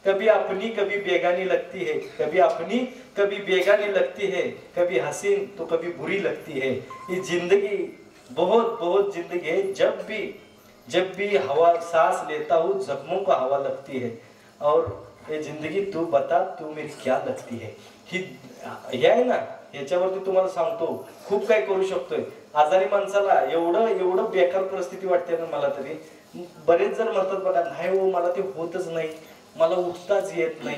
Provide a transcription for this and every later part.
कभी अपनी कभी बेगानी लगती है, कभी अपनी कभी बेगानी लगती है, कभी हसीन तो कभी बुरी लगती है। ये जिंदगी बहुत बहुत जिंदगी है, जब भी हवा सांस लेता हूँ जख्मों को हवा लगती है। और ये जिंदगी तू बता तू मेरी क्या लगती है, ही आहे ना, याच्यावरती तुम्हाला सांगतो खूप काही करू शकतोय। आजारी माणसाला एवढं बेकार परिस्थिती वाटते ना मला तरी। बरेच जण म्हणतात बघा, नाही हो मला ते होतच नाही, मला उठताच येत नाही,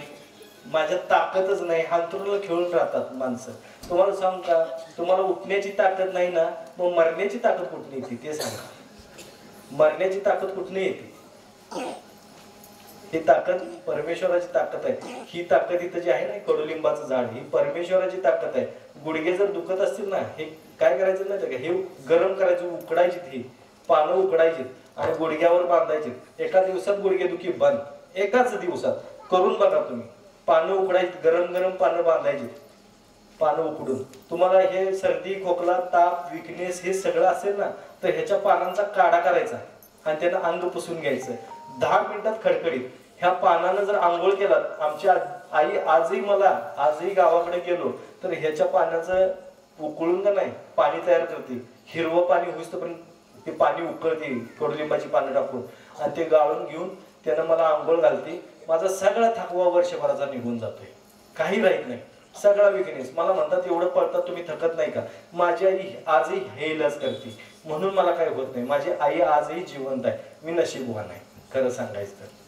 माझ्यात ताकदच नाही, हांतरुणाला खेळून राहतात माणसं। तुम्हाला सांग का, तुम्हाला उठण्याची ताकद नाही ना, मग मरण्याची ताकद कुठून येते ते सांगा। मरण्याची ताकद कुठून येते? ही ताकद परमेश्वराची ताकद आहे। ही ताकद इथं जी आहे ना, कडुलिंबाचं झाड, ही परमेश्वराची ताकद आहे। गुडघे जर दुखत असतील ना, हे काय करायचं नाही का, हे गरम करायचे, उकडायची, ही पानं उकडायची आणि गुडघ्यावर बांधायची। एका दिवसात गुडघेदुखी बंद, एकाच दिवसात करून बघा तुम्ही। पानं उकडायची, गरम गरम पानं बांधायची, पानं उकडून। तुम्हाला हे सर्दी खोकला ताप विकनेस हे सगळं असेल ना, तर ह्याच्या पानांचा काढा करायचा आणि त्यांना अंग पुसून घ्यायचं 10 मिनिटात खडखडीत। ह्या पानानं जर आंघोळ केलात, आमची आई आजही गावाकडे गेलो तर ह्याच्या पाण्याचं उकळून का नाही पाणी तयार करते, हिरवं पाणी होईस्तोपर्यंत ते पाणी उकळते कडुलिंबाची पानं टाकून, आणि ते गाळून घेऊन त्यानं मला आंघोळ घालते। माझा सगळा थकवा वर्षभराचा निघून जातोय, काही राहत नाही, सगळा विकनेस। मला म्हणतात एवढं पळतात तुम्ही थकत नाही का? माझी आई आजही हे इलाज करते, म्हणून मला काही होत नाही। माझी आई आजही जिवंत आहे, मी नशीबवान आहे खरं सांगायचं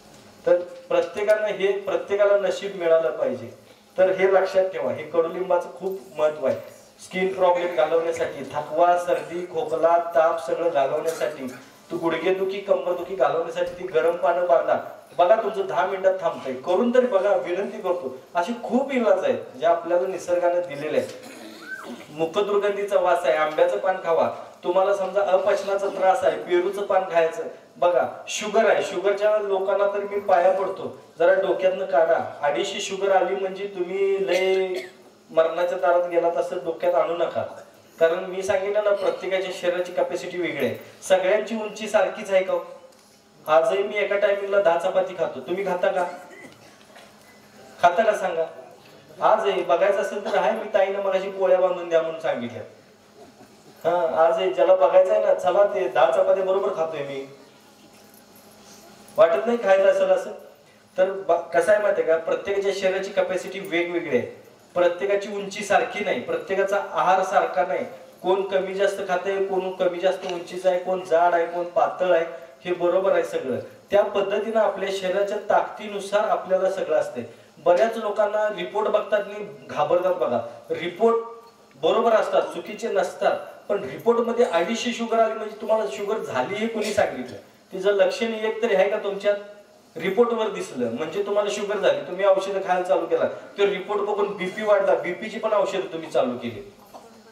तर। प्रत्येकाला नशीब मिळालं पाहिजे, तर हे लक्षात ठेवा। हे कडुलिंबाचं खूप महत्व आहे स्किन प्रॉब्लेम घालवण्यासाठी, थकवा सर्दी खोकला ताप सगळं घालवण्यासाठी, तू गुडघेदुखी कंबरदुखी घालवण्यासाठी ती गरम पानं बांधा बघा, तुमचं 10 मिनिटात थांबतंय। करून तरी बघा, विनंती करतो। अशी खूप इलाज आहेत जे आपल्याला निसर्गाने दिलेले आहेत। मुखदुर्गंधीचा वास आहे, आंब्याचं पान खावा। तुम्हाला समजा अपचनाचा त्रास आहे, पेरूचं पान खायचं बघा। शुगर आहे, शुगरच्या लोकांना तर मी पाया पडतो, जरा डोक्यातनं काढा। 250 शुगर आली म्हणजे तुम्ही लय मरणाच्या दारात गेलात असं डोक्यात आणू नका, कारण मी सांगितलं ना प्रत्येकाच्या शरीराची कॅपॅसिटी वेगळी आहे। सगळ्यांची उंची सारखीच आहे का? आजही मी एका टायमिंगला 10 चपाती खातो, तुम्ही खाता का? खाता का सांगा? आजही बघायचं असेल तर आहे, मी ताईनं मगाशी पोळ्या बांधून द्या म्हणून सांगितल्या। हा आजही ज्याला बघायचं आहे ना, चला ते 10 चपात्या बरोबर खातोय मी, वाटत नाही खायचं असेल असं तर। कसं आहे माहिती आहे का, प्रत्येकाच्या शरीराची कॅपॅसिटी वेगवेगळी आहे, प्रत्येकाची उंची सारखी नाही, प्रत्येकाचा आहार सारखा नाही। कोण कमी जास्त खाते, कोण कमी जास्त उंचीचा आहे, कोण जाड आहे, कोण पातळ आहे, हे बरोबर आहे सगळं। त्या पद्धतीनं आपल्या शरीराच्या ताकदीनुसार आपल्याला सगळं असते। बऱ्याच लोकांना रिपोर्ट बघतात आणि घाबरतात बघा। रिपोर्ट बरोबर असतात, चुकीचे नसतात, पण रिपोर्ट मध्ये 250 शुगर आली म्हणजे तुम्हाला शुगर झाली हे कोणी सांगितलं? तिचं लक्षण एक तरी आहे का तुमच्यात? रिपोर्टवर दिसलं म्हणजे तुम्हाला शुगर झाली, तुम्ही औषधं खायला चालू केला, तो रिपोर्ट बघून बीपी वाढला, बीपीची पण औषधं तुम्ही चालू केली।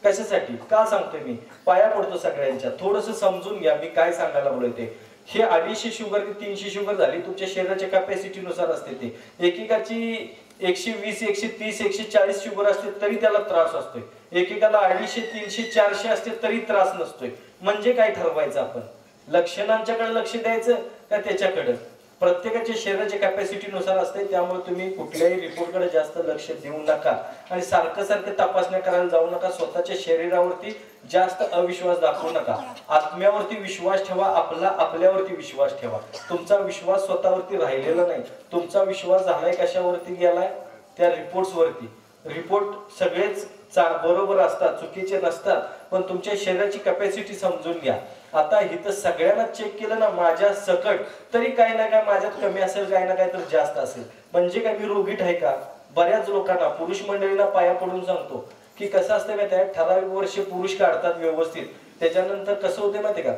कशासाठी? का सांगतोय मी? पाया पडतो सगळ्यांच्या, थोडंसं समजून घ्या मी काय सांगायला लागलोय ते। हे 250 शुगर ते 300 शुगर झाली तुमच्या शरीराच्या कॅपॅसिटीनुसार असते ते। एकेकाची 120 130 140 शुगर असते तरी त्याला त्रास असतोय, एकेकाला 250 300 400 असते तरी त्रास नसतोय। म्हणजे काय ठरवायचं आपण? लक्षणांच्याकडे लक्ष द्यायचं का त्याच्याकडे? प्रत्येकाच्या शरीराच्या कॅपॅसिटीनुसार असते, त्यामुळे तुम्ही कुठल्याही रिपोर्टकडे जास्त लक्ष देऊ नका आणि सारखं तपासण्या करायला जाऊ नका। स्वतःच्या शरीरावरती जास्त अविश्वास दाखवू नका, आत्म्यावरती विश्वास ठेवा, आपल्यावरती विश्वास ठेवा। तुमचा विश्वास स्वतःवरती राहिलेला नाही, तुमचा विश्वास झालाय कशावरती गेलाय? त्या रिपोर्ट्स वरती। रिपोर्ट सगळेच बरोबर असतात, चुकीचे नसतात, पण तुमच्या शरीराची कॅपॅसिटी समजून घ्या। आता इथं सगळ्यांना चेक केलं ना माझ्या सकट, तरी काही ना काय माझ्यात कमी असेल, काही ना काय तर जास्त असेल। म्हणजे काय मी रोगीट आहे का? बऱ्याच लोकांना, पुरुष मंडळींना पाया पडून सांगतो की कसं असतं माहिती आहे, ठराविक वर्ष पुरुष काढतात व्यवस्थित, त्याच्यानंतर कसं होते माहिती का,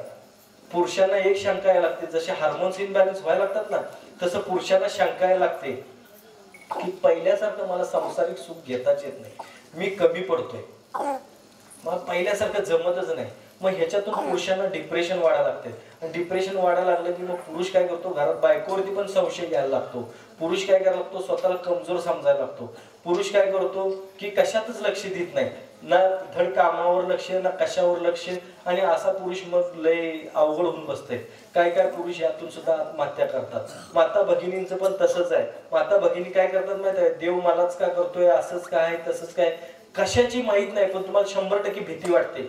पुरुषांना एक शंका यायला लागते, जसे हार्मोन्स इनबॅलन्स व्हायला लागतात ना, तसं पुरुषांना शंका यायला लागते की पहिल्यासारखं मला सांसारिक सुख घेताच येत नाही, मी कमी पडतोय, मला पहिल्यासारखं जमतच नाही। मग ह्याच्यातून पुरुषांना डिप्रेशन वाढायला लागते, आणि डिप्रेशन वाढायला लागलं की मग पुरुष काय करतो, घरात बायकोवरती पण संशय घ्यायला लागतो, पुरुष काय करायला लागतो, स्वतःला कमजोर समजायला लागतो, पुरुष काय करतो की कशातच लक्ष देत नाही, ना धड कामावर लक्ष ना कशावर लक्ष, आणि असा पुरुष मग लय अवघड होऊन बसते. काय काय पुरुष यातून सुद्धा आत्महत्या करतात. माता भगिनींचं पण तसंच आहे. माता भगिनी काय करतात माहिती आहे, देव मलाच का करतोय, असंच काय तसंच काय, कशाची माहित नाही, पण तुम्हाला 100% भीती वाटते.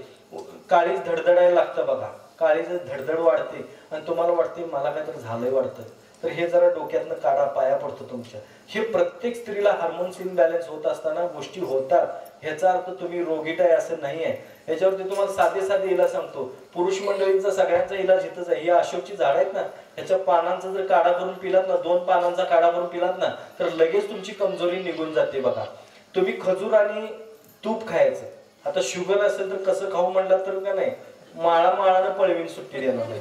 काळीज धडधडायला लागतं बघा, काळीज धडधड वाढते आणि तुम्हाला वाटते मला काहीतरी झालंय वाटतं. तर हे जरा डोक्यातनं काढा, पाया पडतो तुमच्या. हे प्रत्येक स्त्रीला हार्मोन्स इनबॅलन्स होत असताना गोष्टी होतात. ह्याचा अर्थ तुम्ही रोगीट आहे असं नाही आहे. याच्यावरती तुम्हाला साधे साधे इलाज सांगतो. पुरुष मंडळींचा सगळ्यांचा इलाज इथंच आहे. ही अशोकची झाड आहेत ना, ह्याच्या पानांचा जर काढा करून पिलात ना, 2 पानांचा काढा करून पिलात ना, तर लगेच तुमची कमजोरी निघून जाते बघा. तुम्ही खजूर आणि तूप खायचं. आता शुगर असेल तर कसं खाऊ म्हणलं तर का नाही, माळानं पळवीन सुट्टी देणार नाही.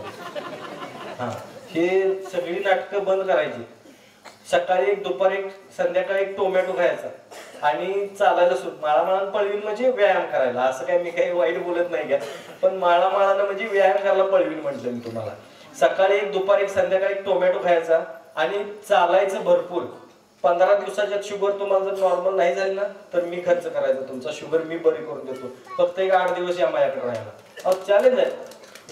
हा, हे सगळी नाटकं बंद करायची. सकाळी एक, दुपारी एक, संध्याकाळी एक टोमॅटो खायचा आणि चालायला सुरू. माळानं पळवीन म्हणजे व्यायाम करायला, असं काय मी काही वाईट बोलत नाही का, पण माळानं म्हणजे व्यायाम करायला पळवीन म्हटलं मी तुम्हाला. सकाळी एक, दुपारी एक, संध्याकाळी एक टोमॅटो खायचा आणि चालायचं भरपूर. 15 दिवसाच्या शुगर तुम्हाला जर नॉर्मल नाही झाली ना, तर मी खर्च करायचा तुमचा शुगर मी बरी करून देतो. फक्त एक 8 दिवस या माझ्याकडे राहायला. अहो चॅलेंज आहे.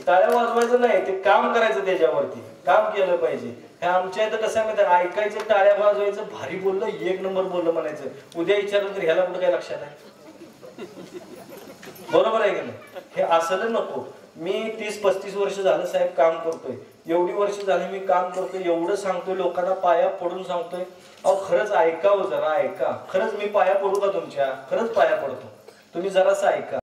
टाळ्या वाजवायचं नाही, ते काम करायचं, त्याच्यावरती काम केलं पाहिजे. हे आमच्या इथं कसं आहे, ऐकायचं, टाळ्या वाजवायचं, भारी बोललं, 1 नंबर बोललं म्हणायचं. उद्या विचारलं तर ह्याला कुठं काय लक्षात आहे? बरोबर आहे की नाही? हे असलं नको. मी 30-35 वर्ष झालं साहेब काम करतोय. एवढी वर्ष झाली मी काम करतोय, एवढं सांगतोय लोकांना, पाया पडून सांगतोय. अहो खरंच ऐकावं, जरा ऐका. खरंच मी पाया पडू का तुमच्या? खरंच पाया पडतो, तुम्ही जरासं ऐका.